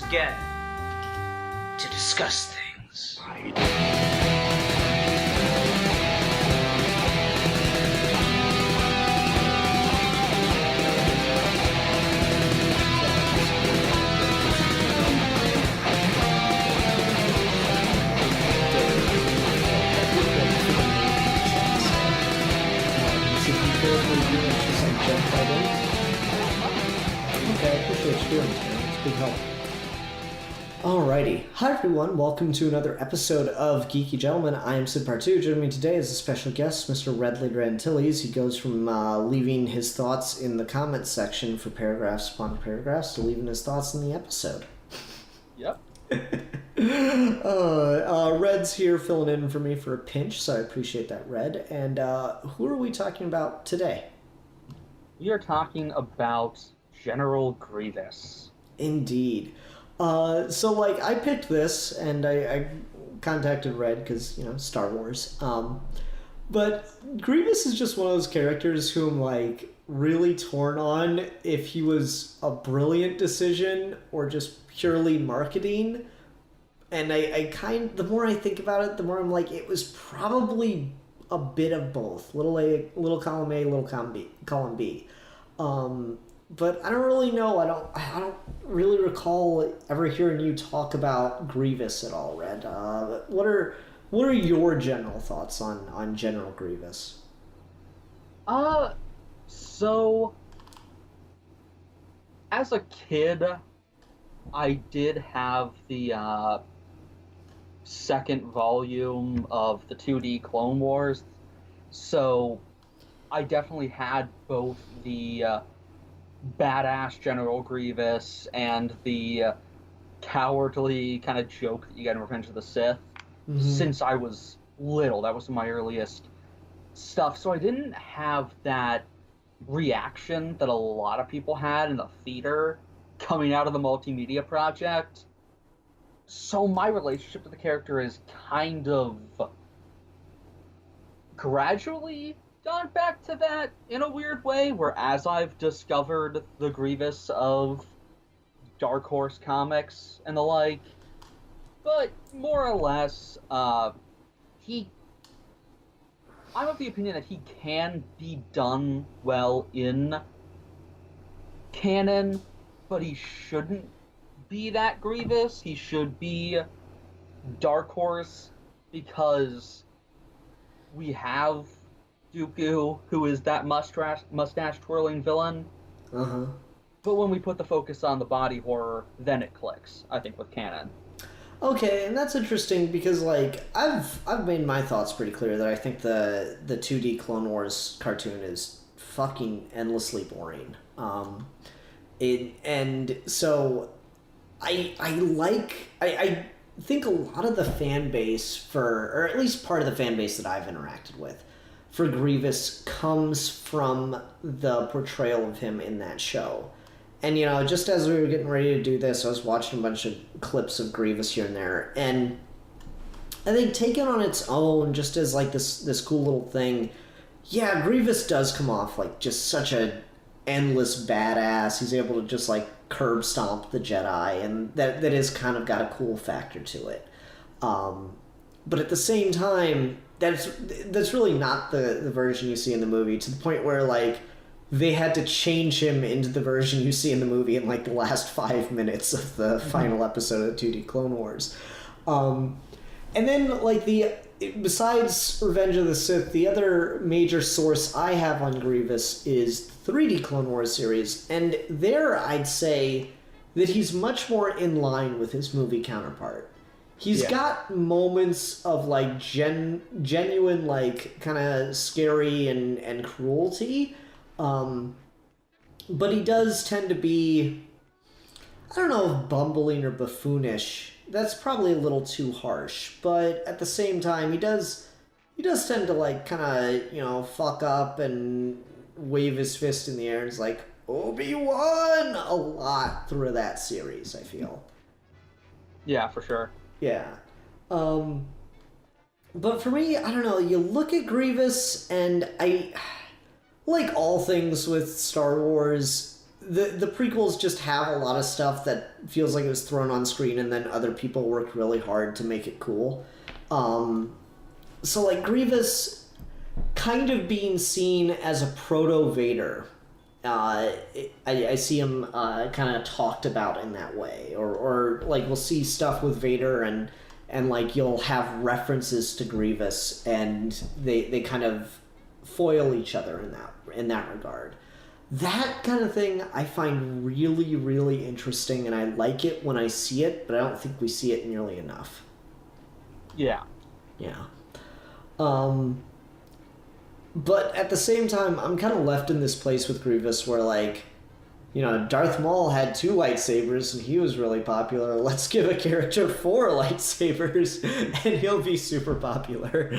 again to discuss things. Okay, I appreciate you doing this, man. It's a big help. Alrighty. Hi, everyone. Welcome to another episode of Geeky Gentlemen. I am Sid Part2. Joining me today is a special guest, Mr. Redley Antilles. He goes from leaving his thoughts in the comments section for paragraphs upon paragraphs to leaving his thoughts in the episode. Yep. Red's here filling in for me for a pinch, so I appreciate that, Red. And who are we talking about today? We are talking about General Grievous. Indeed. I picked this, and I contacted Red because, Star Wars. But Grievous is just one of those characters who I'm, really torn on if he was a brilliant decision or just purely marketing. And the more I think about it, the more I'm like, it was probably a bit of both. Little A, little column A, little column B. But I don't really know. I don't really recall ever hearing you talk about Grievous at all, Red. What are your general thoughts on General Grievous? So as a kid, I did have the second volume of the 2D Clone Wars, so I definitely had both the badass General Grievous and the cowardly kind of joke that you get in Revenge of the Sith. Mm-hmm. Since I was little. That was my earliest stuff, so I didn't have that reaction that a lot of people had in the theater coming out of the multimedia project. So my relationship to the character is kind of gradually gone back to that in a weird way, where as I've discovered the Grievous of Dark Horse comics and the like, but more or less, I'm of the opinion that he can be done well in canon, but he shouldn't be that Grievous. He should be Dark Horse, because we have Dooku, who is that mustache-twirling villain. Uh-huh. But when we put the focus on the body horror, then it clicks, I think, with canon. Okay, and that's interesting because, I've made my thoughts pretty clear that I think the 2D Clone Wars cartoon is fucking endlessly boring. So I think a lot of the fan base or at least part of the fan base that I've interacted with, for Grievous comes from the portrayal of him in that show. And, just as we were getting ready to do this, I was watching a bunch of clips of Grievous here and there, and I think taken on its own, just as, this cool little thing, yeah, Grievous does come off like just such a endless badass. He's able to just, curb stomp the Jedi, and that is kind of got a cool factor to it. But at the same time, that's really not the version you see in the movie, to the point where, they had to change him into the version you see in the movie in, the last 5 minutes of the final episode of the 2D Clone Wars. And then, besides Revenge of the Sith, the other major source I have on Grievous is 3D Clone Wars series, and there I'd say that he's much more in line with his movie counterpart. He's got moments of, genuine, kind of scary and cruelty, but he does tend to be, I don't know if bumbling or buffoonish. That's probably a little too harsh, but at the same time, he does tend to, kind of, fuck up and wave his fist in the air and is like, Obi-Wan! A lot through that series, I feel. Yeah, for sure. Yeah. But for me, I don't know, you look at Grievous, and like all things with Star Wars, the prequels just have a lot of stuff that feels like it was thrown on screen and then other people worked really hard to make it cool. So like Grievous kind of being seen as a proto-Vader. I see him kind of talked about in that way, or like we'll see stuff with Vader and like you'll have references to Grievous and they kind of foil each other in that regard. That kind of thing I find really, really interesting, and I like it when I see it, but I don't think we see it nearly enough. Yeah. Yeah. But at the same time, I'm kind of left in this place with Grievous where, like, you know, Darth Maul had 2 lightsabers and he was really popular. Let's give a character 4 lightsabers and he'll be super popular.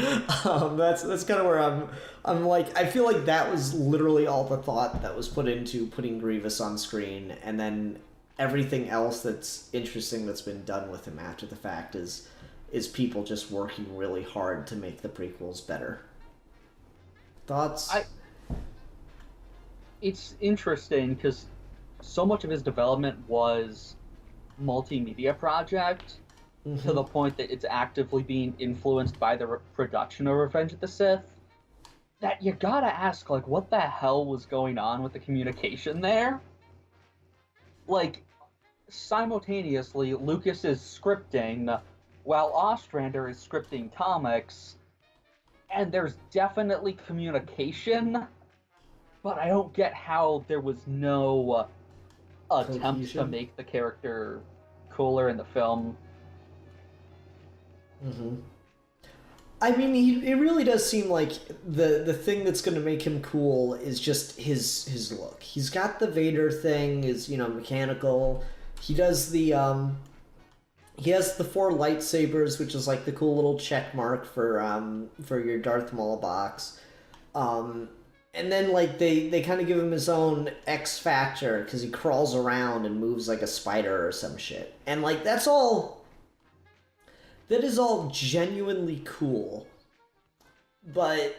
That's kind of where I'm like, I feel like that was literally all the thought that was put into putting Grievous on screen, and then everything else that's interesting that's been done with him after the fact is people just working really hard to make the prequels better. Thoughts? It's interesting because so much of his development was multimedia project, to the point that it's actively being influenced by the production of Revenge of the Sith, that you gotta ask, like, what the hell was going on with the communication there? Like, simultaneously, Lucas is scripting while Ostrander is scripting comics, and there's definitely communication, but I don't get how there was no attempt to make the character cooler in the film. I mean, it really does seem like the thing that's going to make him cool is just his look. He's got the Vader thing, is, you know, mechanical. He does the he has the 4 lightsabers, which is like the cool little check mark for your Darth Maul box. And then like they kind of give him his own X factor because he crawls around and moves like a spider or some shit. And like that is all genuinely cool. But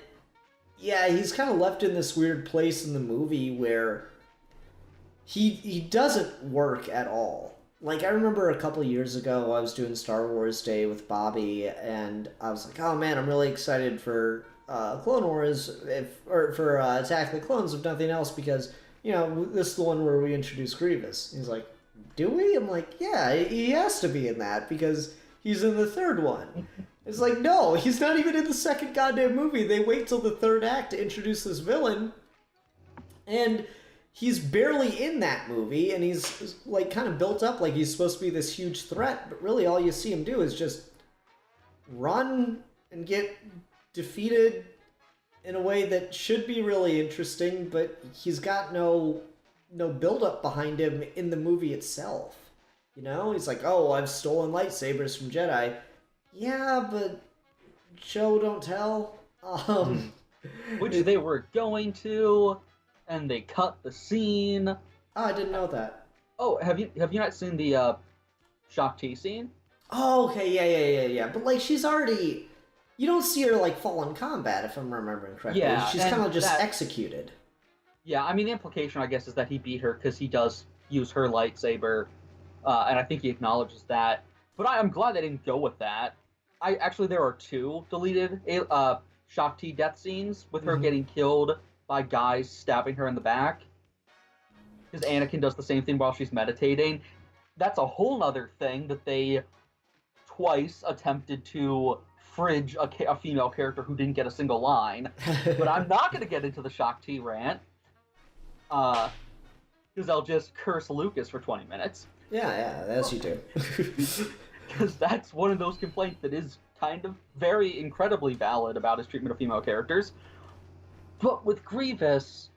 yeah, he's kind of left in this weird place in the movie where he doesn't work at all. Like, I remember a couple years ago, I was doing Star Wars Day with Bobby, and I was like, oh man, I'm really excited for Clone Wars, for Attack of the Clones, if nothing else, because, you know, this is the one where we introduce Grievous. He's like, do we? I'm like, yeah, he has to be in that, because he's in the 3rd one. It's like, no, he's not even in the 2nd goddamn movie. They wait till the 3rd act to introduce this villain, and he's barely in that movie, and he's like kind of built up like he's supposed to be this huge threat, but really all you see him do is just run and get defeated in a way that should be really interesting, but he's got no build-up behind him in the movie itself. You know, he's like, oh, I've stolen lightsabers from Jedi. Yeah, but show don't tell. Which they were going to, and they cut the scene. Oh, I didn't know that. Oh, have you not seen the Shock T scene? Oh, okay, yeah. But like, she's already. You don't see her like fall in combat, if I'm remembering correctly. Yeah, she's kind of just executed. Yeah, I mean, the implication, I guess, is that he beat her because he does use her lightsaber, and I think he acknowledges that. But I'm glad they didn't go with that. There are 2 deleted Shock T death scenes with her getting killed by guys stabbing her in the back. Because Anakin does the same thing while she's meditating. That's a whole other thing that they twice attempted to fridge a female character who didn't get a single line. But I'm not going to get into the Shock T rant. Because I'll just curse Lucas for 20 minutes. Yeah, as you do. Because that's one of those complaints that is kind of very incredibly valid about his treatment of female characters. But with Grievous,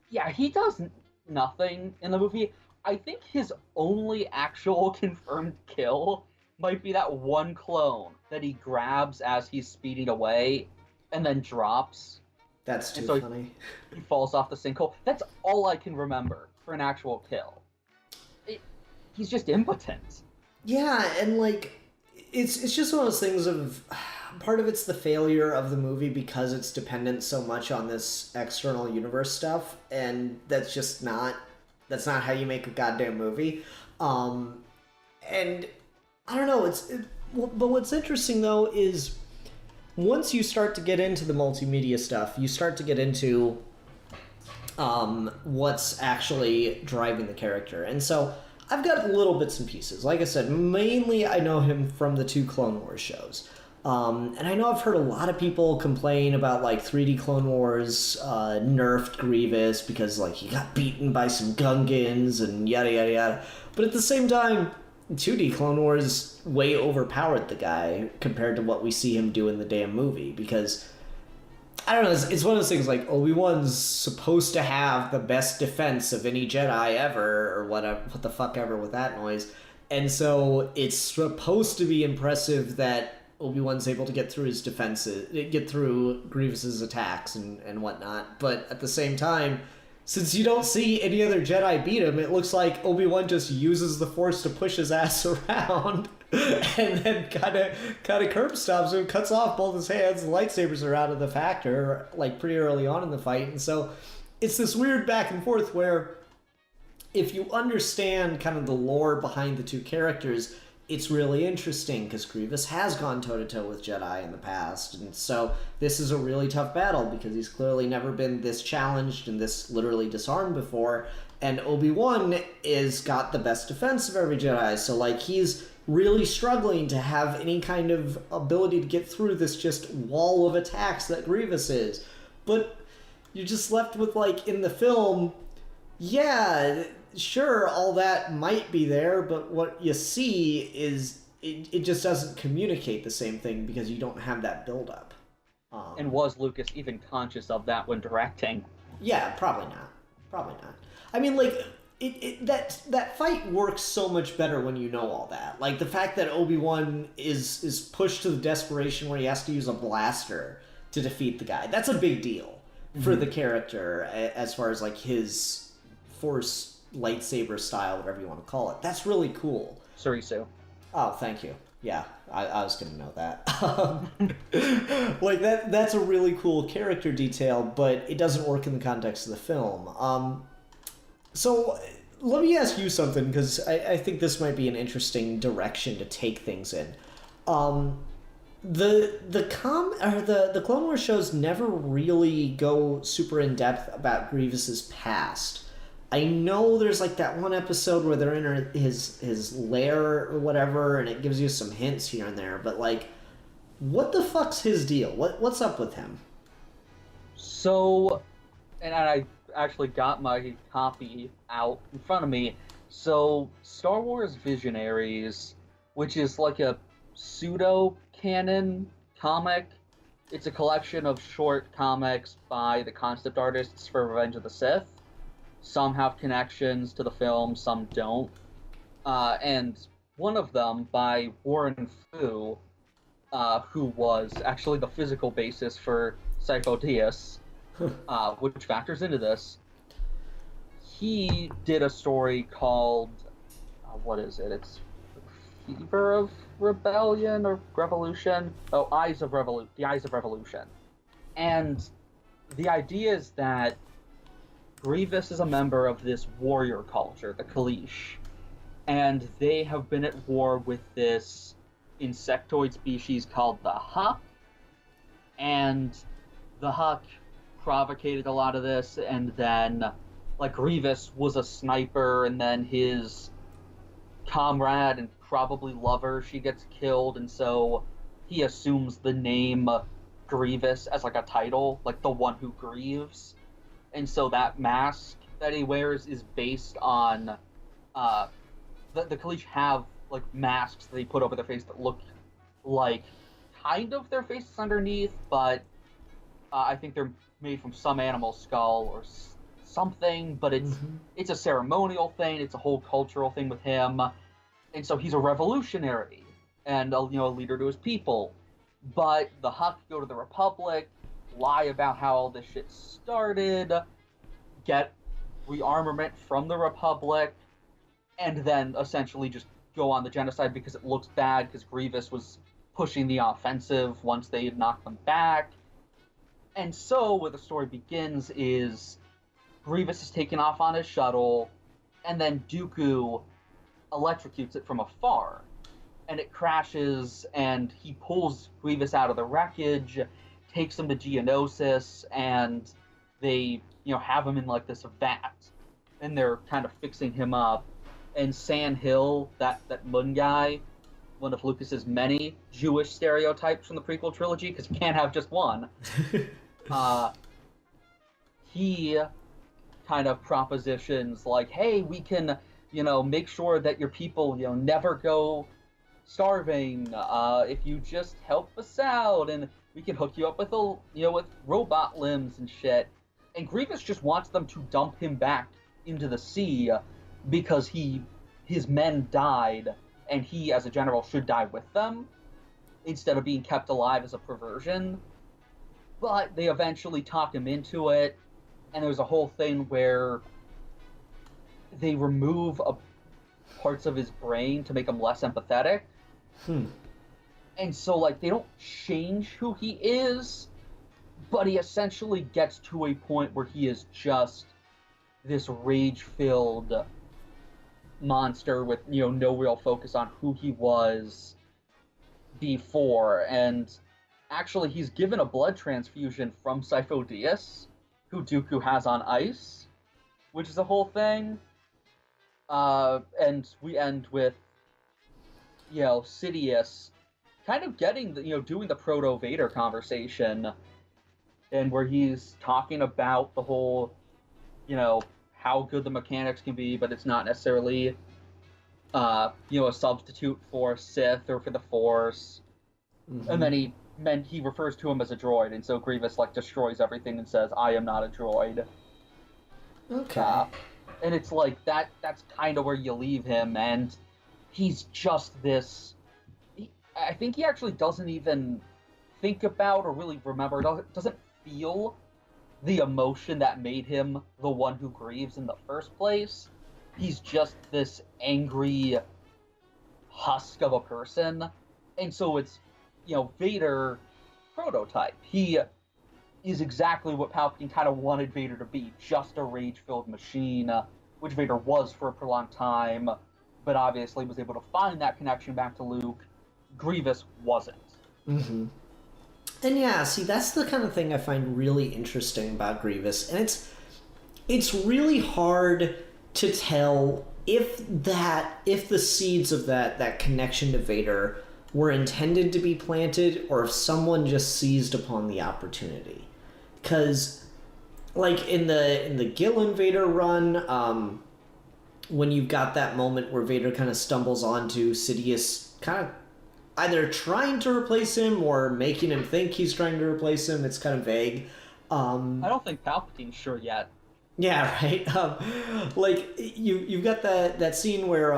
yeah, he does nothing in the movie. I think his only actual confirmed kill might be that one clone that he grabs as he's speeding away and then drops. That's too funny. He falls off the sinkhole. That's all I can remember for an actual kill. He's just impotent. Yeah, and like, it's just one of those things of, part of it's the failure of the movie because it's dependent so much on this external universe stuff, and that's not how you make a goddamn movie. And I don't know, but what's interesting though is once you start to get into the multimedia stuff, you start to get into what's actually driving the character. And so I've got little bits and pieces. Like I said, mainly I know him from the 2 Clone Wars shows. And I know I've heard a lot of people complain about, like, 3D Clone Wars nerfed Grievous because, like, he got beaten by some Gungans and yada yada yada. But at the same time, 2D Clone Wars way overpowered the guy compared to what we see him do in the damn movie, because I don't know, it's one of those things like Obi-Wan's supposed to have the best defense of any Jedi ever, or whatever, what the fuck ever with that noise, and so it's supposed to be impressive that Obi-Wan's able to get through his defenses, get through Grievous's attacks and whatnot, but at the same time, since you don't see any other Jedi beat him, it looks like Obi-Wan just uses the Force to push his ass around and then kind of curb stops him, cuts off both his hands, the lightsabers are out of the factor, like, pretty early on in the fight. And so it's this weird back and forth where if you understand kind of the lore behind the 2 characters, it's really interesting because Grievous has gone toe-to-toe with Jedi in the past, and so this is a really tough battle because he's clearly never been this challenged and this literally disarmed before, and Obi-Wan is got the best defense of every Jedi, so, like, he's really struggling to have any kind of ability to get through this just wall of attacks that Grievous is. But you're just left with, like, in the film, yeah, sure, all that might be there, but what you see is it just doesn't communicate the same thing because you don't have that build-up. And was Lucas even conscious of that when directing? Yeah, probably not. Probably not. I mean, like, that fight works so much better when you know all that. Like, the fact that Obi-Wan is pushed to the desperation where he has to use a blaster to defeat the guy, that's a big deal for the character as far as, like, his Force lightsaber style, whatever you want to call it. That's really cool. Surisu. Oh, thank you. Yeah, I was going to know that. Like, that's a really cool character detail, but it doesn't work in the context of the film. So, let me ask you something, because I think this might be an interesting direction to take things in. The Clone Wars shows never really go super in-depth about Grievous's past. I know there's, like, that one episode where they're in his lair or whatever, and it gives you some hints here and there, but, like, what the fuck's his deal? What's up with him? So, and I actually got my copy out in front of me. So, Star Wars Visionaries, which is like a pseudo-canon comic, it's a collection of short comics by the concept artists for Revenge of the Sith. Some have connections to the film, some don't. And one of them, by Warren Fu, who was actually the physical basis for Sifo Dyas, which factors into this, he did a story called, what is it? It's Fever of Rebellion or Revolution? Oh, The Eyes of Revolution. And the idea is that Grievous is a member of this warrior culture, the Kaleesh, and they have been at war with this insectoid species called the Huck, and the Huck provocated a lot of this, and then, like, Grievous was a sniper, and then his comrade and probably lover, she gets killed, and so he assumes the name Grievous as, like, a title, like the one who grieves. And so that mask that he wears is based on, the Kaleesh have, like, masks that they put over their face that look like kind of their faces underneath, but I think they're made from some animal skull or something, but it's a ceremonial thing, it's a whole cultural thing with him, and so he's a revolutionary, and a leader to his people. But the Huck go to the Republic, lie about how all this shit started, get rearmament from the Republic, and then essentially just go on the genocide because it looks bad because Grievous was pushing the offensive once they had knocked them back. And so, where the story begins is Grievous is taken off on his shuttle, and then Dooku electrocutes it from afar. And it crashes, and he pulls Grievous out of the wreckage, takes him to Geonosis, and they, have him in, like, this vat. And they're kind of fixing him up. And Sand Hill, that Mun guy, one of Lucas's many Jewish stereotypes from the prequel trilogy, because you can't have just one, he kind of propositions like, hey, we can, make sure that your people, never go starving if you just help us out, and we can hook you up with with robot limbs and shit. And Grievous just wants them to dump him back into the sea because his men died, and he, as a general, should die with them instead of being kept alive as a perversion. But they eventually talk him into it, and there's a whole thing where they remove parts of his brain to make him less empathetic. And so, like, they don't change who he is, but he essentially gets to a point where he is just this rage-filled monster with, no real focus on who he was before. And actually, he's given a blood transfusion from Sifo-Dyas, who Dooku has on ice, which is a whole thing. And we end with, Sidious kind of getting doing the Proto-Vader conversation, and where he's talking about the whole, how good the mechanics can be, but it's not necessarily, a substitute for Sith or for the Force. Mm-hmm. And then he refers to him as a droid, and so Grievous, like, destroys everything and says, I am not a droid. Okay. And it's like, that's kind of where you leave him, and he's just this... I think he actually doesn't even think about or really remember, doesn't feel the emotion that made him the one who grieves in the first place. He's just this angry husk of a person. And so it's, Vader prototype. He is exactly what Palpatine kind of wanted Vader to be, just a rage-filled machine, which Vader was for a prolonged time, but obviously was able to find that connection back to Luke. Grievous wasn't. Mm-hmm. And yeah, see, that's the kind of thing I find really interesting about Grievous, and it's really hard to tell if the seeds of that connection to Vader were intended to be planted, or if someone just seized upon the opportunity. Because, like, in the Gillen Vader run, when you've got that moment where Vader kind of stumbles onto Sidious kind of either trying to replace him or making him think he's trying to replace him, it's kind of vague. I don't think Palpatine's sure yet. Yeah, right. Like, you've got that scene where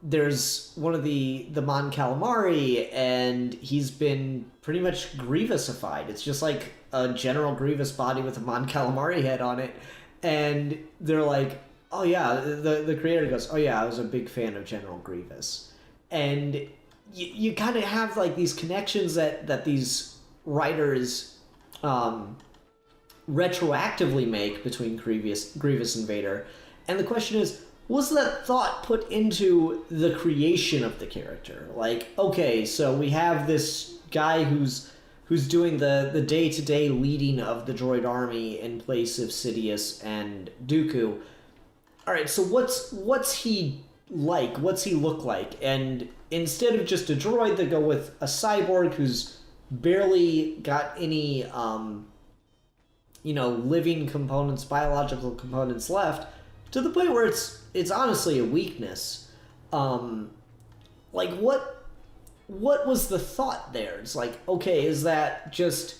there's one of the Mon Calamari, and he's been pretty much Grievousified. It's just like a General Grievous body with a Mon Calamari head on it, and they're like, oh yeah, the creator goes, oh yeah, I was a big fan of General Grievous. And you kind of have, like, these connections that these writers retroactively make between Grievous and Vader. And the question is, was that thought put into the creation of the character? Like, okay, so we have this guy who's doing the day-to-day leading of the droid army in place of Sidious and Dooku. All right, so what's he like? What's he look like? And instead of just a droid, they go with a cyborg who's barely got any living components, biological components left, to the point where it's honestly a weakness. Like, what was the thought there? It's like, okay, is that just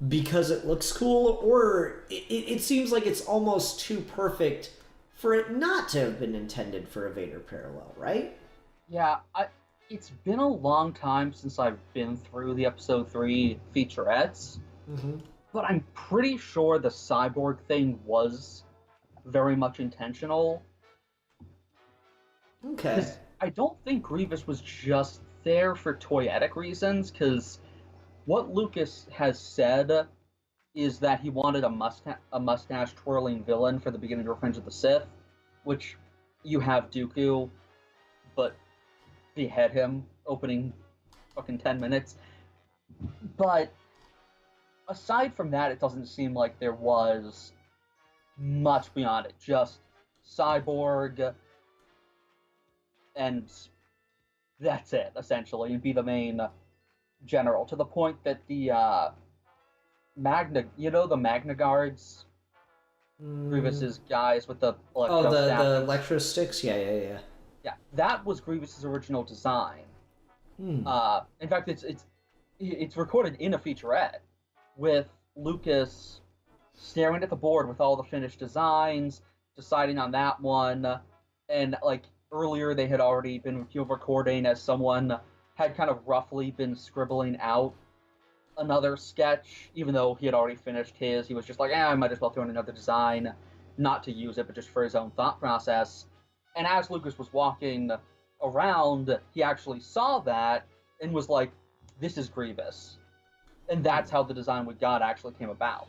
because it looks cool, or it seems like it's almost too perfect for it not to have been intended for a Vader parallel, right? Yeah, it's been a long time since I've been through the Episode 3 featurettes. Mm-hmm. But I'm pretty sure the cyborg thing was very much intentional. Okay. I don't think Grievous was just there for toyetic reasons, because what Lucas has said is that he wanted a mustache twirling villain for the beginning of Revenge of the Sith, which you have Dooku, but behead him opening fucking 10 minutes. But aside from that, it doesn't seem like there was much beyond it. Just Cyborg, and that's it, essentially, and be the main general, to the point that the the Magna Guards, Grievous's guys with the electro the electro sticks? Yeah. Yeah, that was Grievous's original design. In fact, it's recorded in a featurette with Lucas staring at the board with all the finished designs, deciding on that one, and like earlier they had already been recording as someone had kind of roughly been scribbling out another sketch, even though he had already finished his. He was just like, I might as well throw in another design, not to use it, but just for his own thought process. And as Lucas was walking around, he actually saw that and was like, this is Grievous. And that's how the design we got actually came about.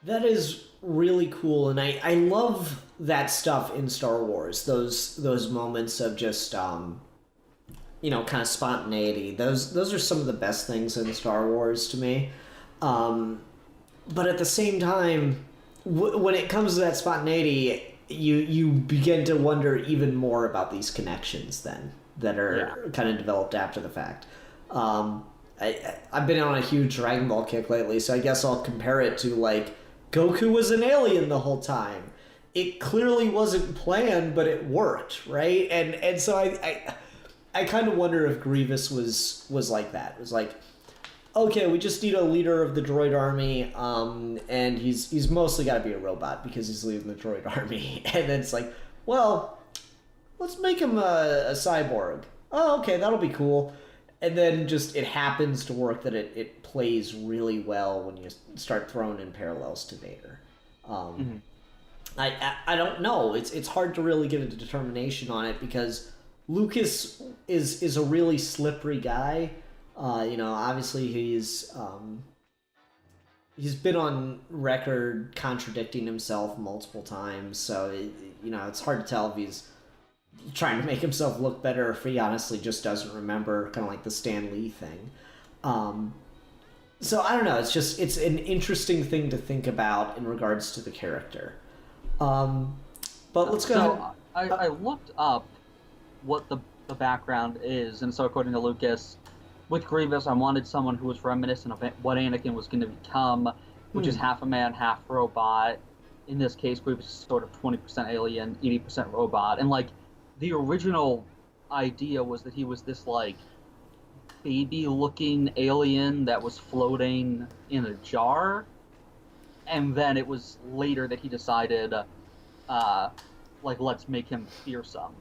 That is really cool, and I love that stuff in Star Wars. Those moments of just kind of spontaneity. Those are some of the best things in Star Wars to me. But at the same time, when it comes to that spontaneity, you begin to wonder even more about these connections then that are kind of developed after the fact. I've been on a huge Dragon Ball kick lately, so I guess I'll compare it to like Goku was an alien the whole time. It clearly wasn't planned, but it worked, right? And so I kind of wonder if Grievous was like that. It was like, okay, we just need a leader of the droid army, and he's mostly got to be a robot because he's leading the droid army. And then it's like, well, let's make him a cyborg. Oh, okay, that'll be cool. And then just it happens to work that it plays really well when you start throwing in parallels to Vader. I don't know. It's hard to really get a determination on it because Lucas is a really slippery guy. Obviously he's been on record contradicting himself multiple times, so it's hard to tell if he's trying to make himself look better or if he honestly just doesn't remember, kind of like the Stan Lee thing. So I don't know, it's an interesting thing to think about in regards to the character. But let's go ahead. I looked up what the background is, and so according to Lucas, with Grievous, I wanted someone who was reminiscent of what Anakin was going to become, which is half a man, half robot. In this case, Grievous is sort of 20% alien, 80% robot. And, like, the original idea was that he was this, like, baby-looking alien that was floating in a jar. And then it was later that he decided, let's make him fearsome.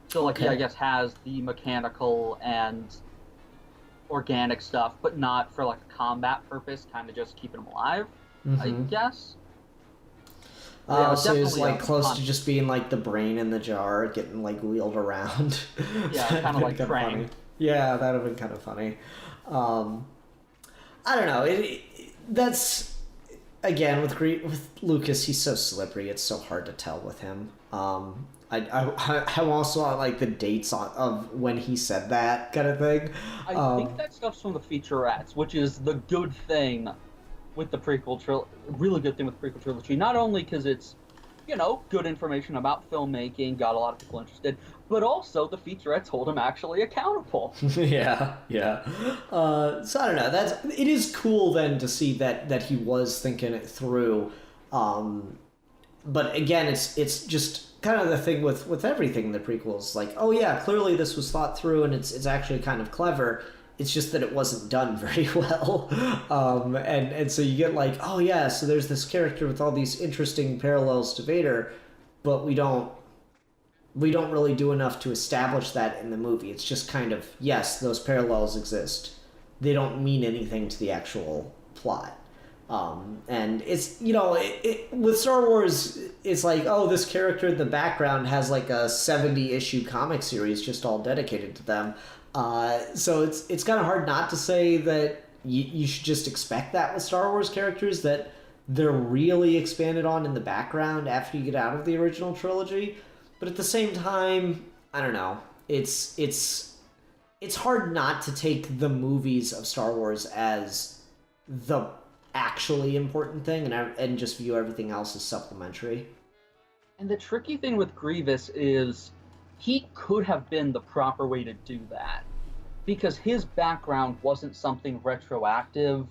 So, like, okay. He, I guess, has the mechanical and organic stuff, but not for, like, a combat purpose, kind of just keeping him alive, I guess. So he's, like, close to just being, like, the brain in the jar, getting, like, wheeled around. Yeah, kind of like Krang. Yeah, that would have been kind of funny. I don't know. That's, again, with Lucas, he's so slippery, it's so hard to tell with him. I'm also on, like, the dates of when he said that kind of thing. I think that stuff's from the featurettes, which is the good thing with the prequel trilogy. Really good thing with the prequel trilogy. Not only because it's, good information about filmmaking, got a lot of people interested, but also the featurettes hold him actually accountable. yeah. So I don't know. It is cool then to see that he was thinking it through. But again, it's just kind of the thing with everything in the prequels, like, oh yeah, clearly this was thought through and it's actually kind of clever. It's just that it wasn't done very well. And so you get like, oh yeah, so there's this character with all these interesting parallels to Vader, but we don't really do enough to establish that in the movie. It's just kind of, yes, those parallels exist. They don't mean anything to the actual plot. And it's, with Star Wars, it's like, oh, this character in the background has like a 70-issue comic series just all dedicated to them. So it's kind of hard not to say that you should just expect that with Star Wars characters, that they're really expanded on in the background after you get out of the original trilogy. But at the same time, I don't know. It's hard not to take the movies of Star Wars as the actually important thing and just view everything else as supplementary. And the tricky thing with Grievous is he could have been the proper way to do that, because his background wasn't something retroactive.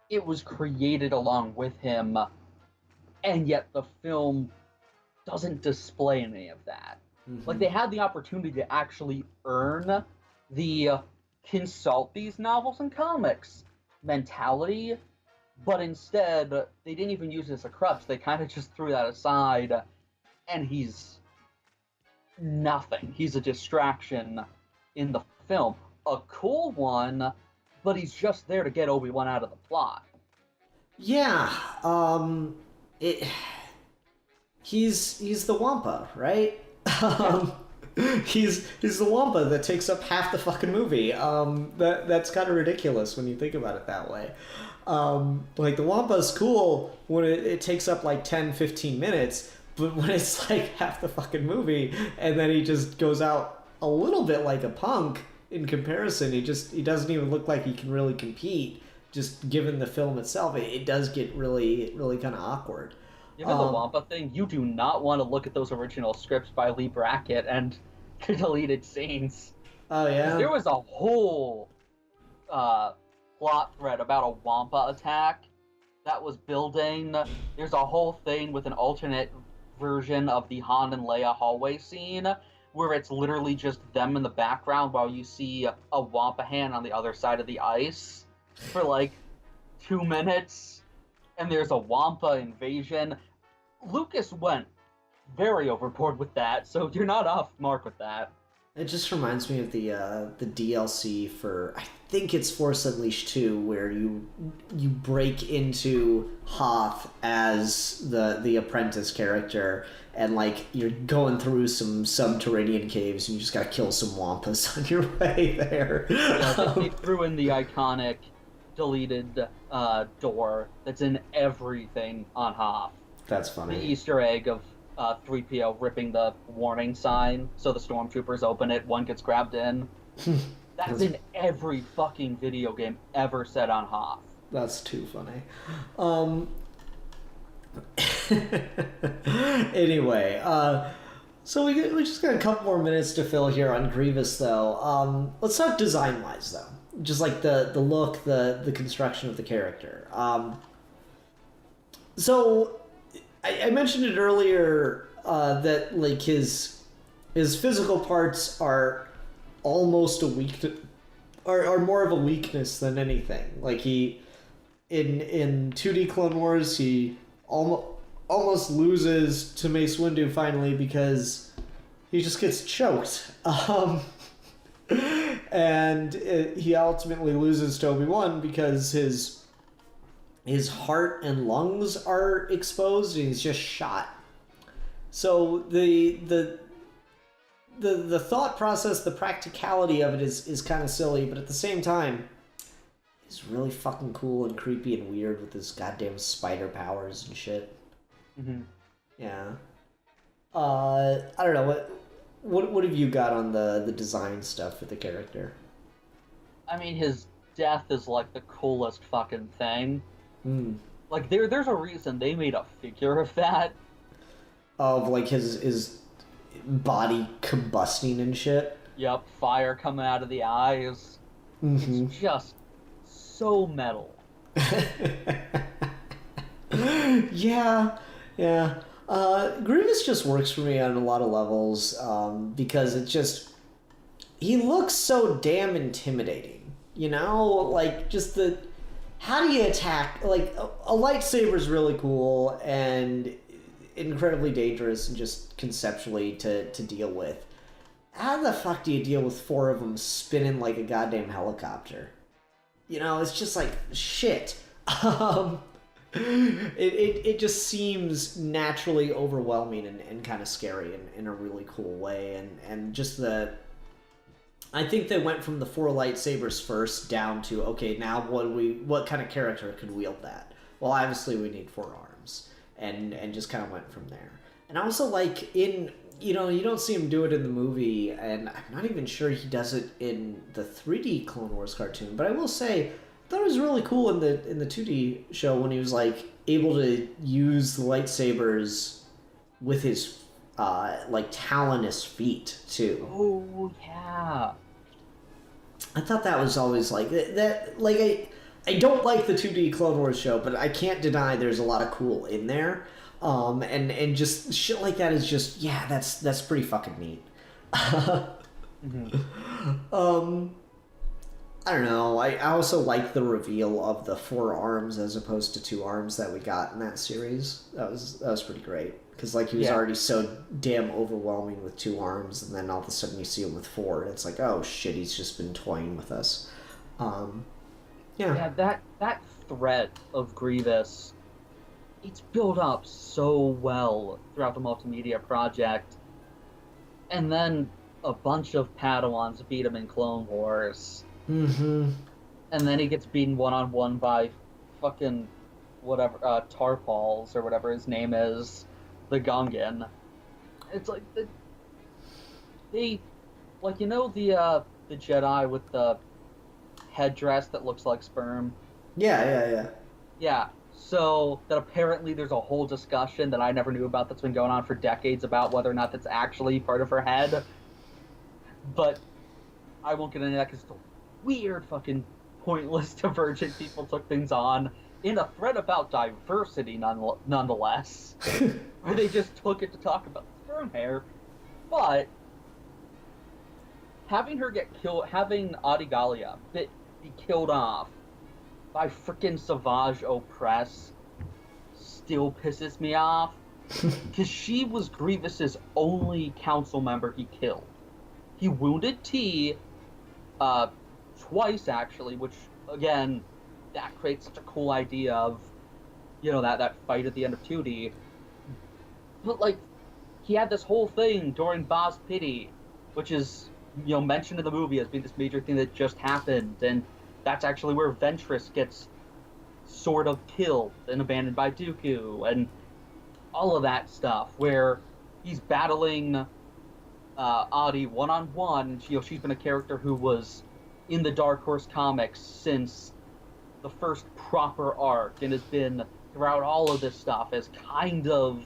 It was created along with him, and yet the film doesn't display any of that. Mm-hmm. Like, they had the opportunity to actually earn the consult these novels and comics mentality, but instead, they didn't even use it as a crutch. They kind of just threw that aside, and he's nothing. He's a distraction in the film. A cool one, but he's just there to get Obi-Wan out of the plot. Yeah, he's the Wampa, right? He's the Wampa that takes up half the fucking movie. That's kind of ridiculous when you think about it that way. Like, the Wampa's cool when it takes up like 10-15 minutes, but when it's like half the fucking movie, and then he just goes out a little bit like a punk in comparison, he doesn't even look like he can really compete, just given the film itself. It does get really, really kind of awkward. Given the Wampa thing, you do not want to look at those original scripts by Lee Brackett and the deleted scenes. Oh, yeah? There was a whole plot thread about a Wampa attack that was building. There's a whole thing with an alternate version of the Han and Leia hallway scene where it's literally just them in the background while you see a Wampa hand on the other side of the ice for like 2 minutes. And there's a Wampa invasion. Lucas went very overboard with that, so you're not off mark with that. It just reminds me of the DLC for, I think it's Force Unleashed 2, where you break into Hoth as the apprentice character, and like you're going through some subterranean caves, and you just gotta kill some Wampas on your way there. Yeah, they threw in the iconic deleted door that's in everything on Hoth. That's funny. The Easter egg of 3PO ripping the warning sign so the stormtroopers open it, one gets grabbed in. That's in every fucking video game ever set on Hoth. That's too funny. Anyway, so we just got a couple more minutes to fill here on Grievous, though. Let's talk design-wise, though. Just like the look, the construction of the character. So I mentioned it earlier that like his physical parts are almost are more of a weakness than anything. Like he in 2D Clone Wars, he almost loses to Mace Windu finally because he just gets choked. And he ultimately loses to Obi-Wan because his heart and lungs are exposed and he's just shot. So the thought process, the practicality of it is kind of silly, but at the same time, he's really fucking cool and creepy and weird with his goddamn spider powers and shit. Mm-hmm. Yeah. I don't know, what have you got on the design stuff for the character? I mean, his death is like the coolest fucking thing. Hmm. Like there's a reason they made a figure of that. Of like his body combusting and shit. Yep, fire coming out of the eyes. Mm-hmm. It's just so metal. Yeah. Grievous just works for me on a lot of levels because it just... He looks so damn intimidating, you know? Like, just the... How do you attack... Like, a lightsaber's really cool and incredibly dangerous and just conceptually to deal with. How the fuck do you deal with 4 of them spinning like a goddamn helicopter? You know, it's just like, shit. it just seems naturally overwhelming and kind of scary in a really cool way, and just I think they went from the 4 lightsabers first down to, okay, now what kind of character could wield that? Well, obviously we need 4 arms, and just kind of went from there. And I also like you don't see him do it in the movie, and I'm not even sure he does it in the 3D Clone Wars cartoon, but I will say, I thought it was really cool in the 2D show when he was like able to use the lightsabers with his like talonous feet too. Oh yeah. I thought that was always like that. Like I don't like the 2D Clone Wars show, but I can't deny there's a lot of cool in there. And just shit like that is just, yeah, that's pretty fucking neat. Mm-hmm. I don't know. I also like the reveal of the 4 arms as opposed to 2 arms that we got in that series. That was pretty great, because like he was already so damn overwhelming with 2 arms, and then all of a sudden you see him with 4, and it's like, oh shit, he's just been toying with us. Yeah, that threat of Grievous, it's built up so well throughout the multimedia project, and then a bunch of Padawans beat him in Clone Wars. Mm-hmm. And then he gets beaten one-on-one by fucking whatever, Tarpals, or whatever his name is, the Gungan. It's like, the Jedi with the headdress that looks like sperm? Yeah. Yeah, so that apparently there's a whole discussion that I never knew about that's been going on for decades about whether or not that's actually part of her head. But I won't get into that because it's a weird fucking pointless divergent people took things on in a thread about diversity nonetheless, where they just took it to talk about sperm hair. But having her get killed, having Adigalia be killed off by frickin' Savage Opress still pisses me off, because she was Grievous's only council member he killed. He wounded T twice, actually, which, again, that creates such a cool idea of, that fight at the end of 2D. But, like, he had this whole thing during Boz Pity, which is, mentioned in the movie as being this major thing that just happened, and that's actually where Ventress gets sort of killed and abandoned by Dooku, and all of that stuff, where he's battling Adi one-on-one. She's been a character who was in the Dark Horse comics since the first proper arc, and has been throughout all of this stuff as kind of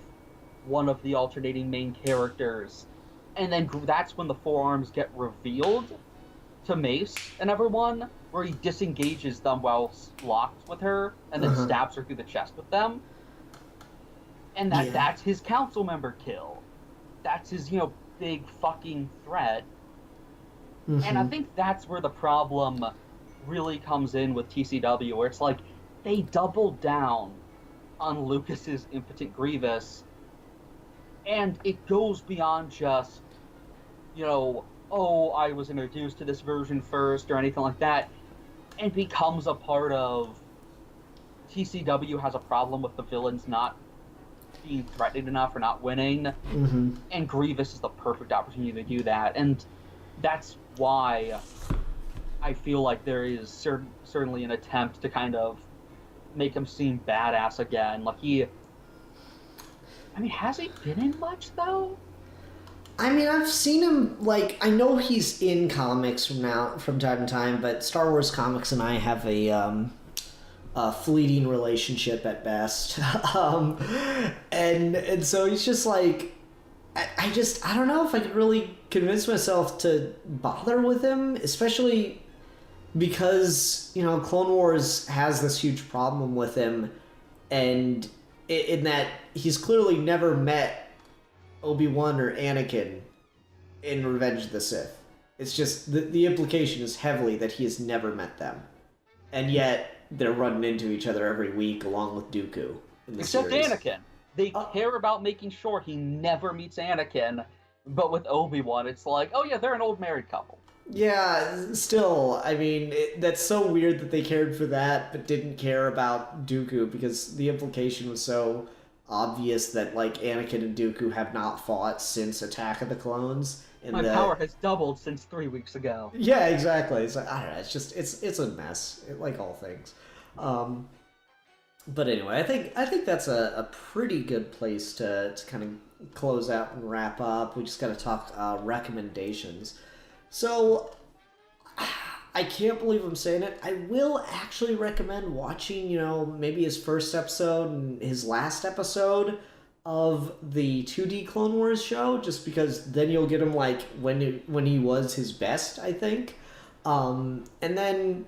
one of the alternating main characters. And then that's when the 4 arms get revealed to Mace and everyone, where he disengages them while locked with her, and then stabs her through the chest with them. And that's his council member kill. That's his, big fucking threat. Mm-hmm. And I think that's where the problem really comes in with TCW, where it's like, they double down on Lucas's impotent Grievous, and it goes beyond just, oh, I was introduced to this version first, or anything like that, and becomes a part of TCW has a problem with the villains not being threatened enough or not winning, and Grievous is the perfect opportunity to do that, and that's why I feel like there is certainly an attempt to kind of make him seem badass again. Like has he been in much, though? I mean, I've seen him, like, I know he's in comics from time to time, but Star Wars Comics and I have a fleeting relationship at best. And so he's just like, I don't know if I could really convince myself to bother with him, especially because, Clone Wars has this huge problem with him, and in that he's clearly never met Obi-Wan or Anakin in Revenge of the Sith. It's just, the implication is heavily that he has never met them. And yet, they're running into each other every week along with Dooku in the Except series. Anakin. They care about making sure he never meets Anakin, but with Obi-Wan, it's like, oh yeah, they're an old married couple. Yeah, still, I mean, that's so weird that they cared for that but didn't care about Dooku because the implication was so obvious that, like, Anakin and Dooku have not fought since Attack of the Clones. And My power has doubled since 3 weeks ago. Yeah, exactly. It's like, I don't know, it's a mess, like all things. But anyway, I think that's a pretty good place to kind of close out and wrap up. We just got to talk recommendations. So, I can't believe I'm saying it. I will actually recommend watching, maybe his first episode and his last episode of the 2D Clone Wars show, just because then you'll get him like when he was his best, I think. And then,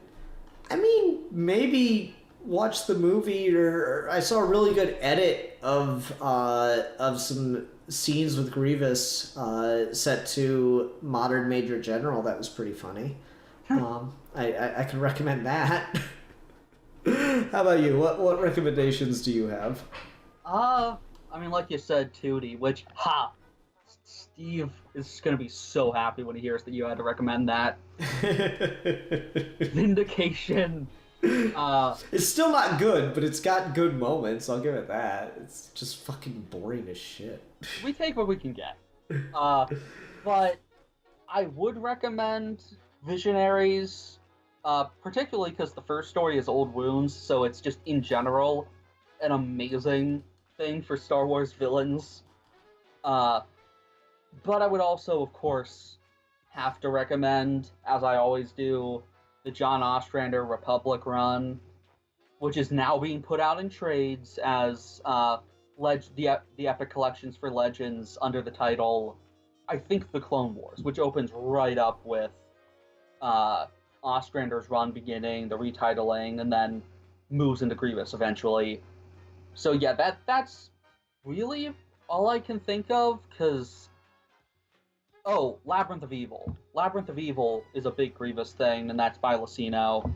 I mean, maybe watch the movie, or I saw a really good edit of some scenes with Grievous set to modern Major General. That was pretty funny. I could recommend that. How about you? What recommendations do you have? I mean, like you said, 2D, which, Steve is going to be so happy when he hears that you had to recommend that. Vindication. It's still not good, but it's got good moments. I'll give it that. It's just fucking boring as shit. We take what we can get. But I would recommend Visionaries, particularly because the first story is Old Wounds, so it's just, in general, an amazing thing for Star Wars villains. But I would also, of course, have to recommend, as I always do, the John Ostrander Republic run, which is now being put out in trades as the Epic Collections for Legends under the title, I think, The Clone Wars, which opens right up with Ostrander's run beginning, the retitling, and then moves into Grievous eventually. So yeah, that's really all I can think of, because... Oh, Labyrinth of Evil. Labyrinth of Evil is a big Grievous thing, and that's by Lucino.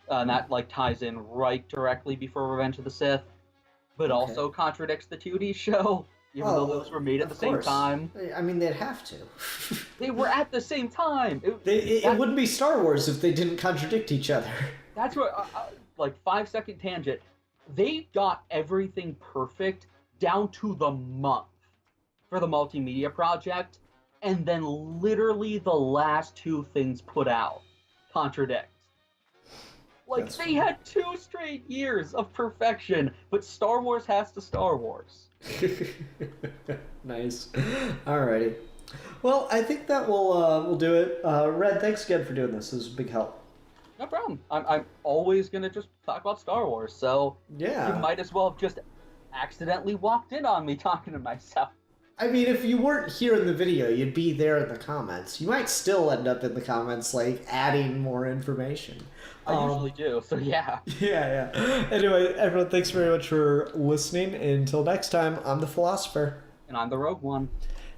And that, ties in right directly before Revenge of the Sith, but also contradicts the 2D show, even though those were made at the same time. I mean, they'd have to. They were at the same time! It wouldn't be Star Wars if they didn't contradict each other. That's what, 5-second tangent. They got everything perfect down to the month for the multimedia project, and then literally the last two things put out contradict. They had 2 straight years of perfection, but Star Wars has to Star Wars. Nice. Alrighty. Well, I think that will do it. Red, thanks again for doing this. This was a big help. No problem. I'm always going to just talk about Star Wars, so yeah, you might as well have just accidentally walked in on me talking to myself. I mean, if you weren't here in the video, you'd be there in the comments. You might still end up in the comments, adding more information. I usually do, so yeah. Yeah. Anyway, everyone, thanks very much for listening. Until next time, I'm the Philosopher. And I'm the Rogue One.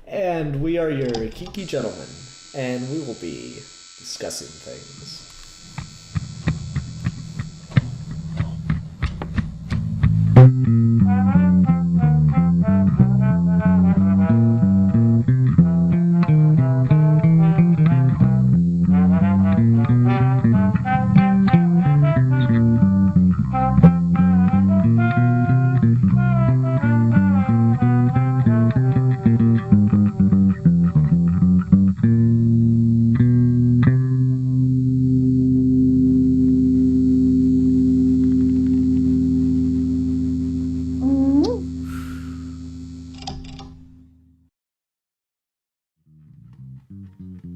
And we are your Geeky Gentlemen. And we will be discussing things. Mm-hmm.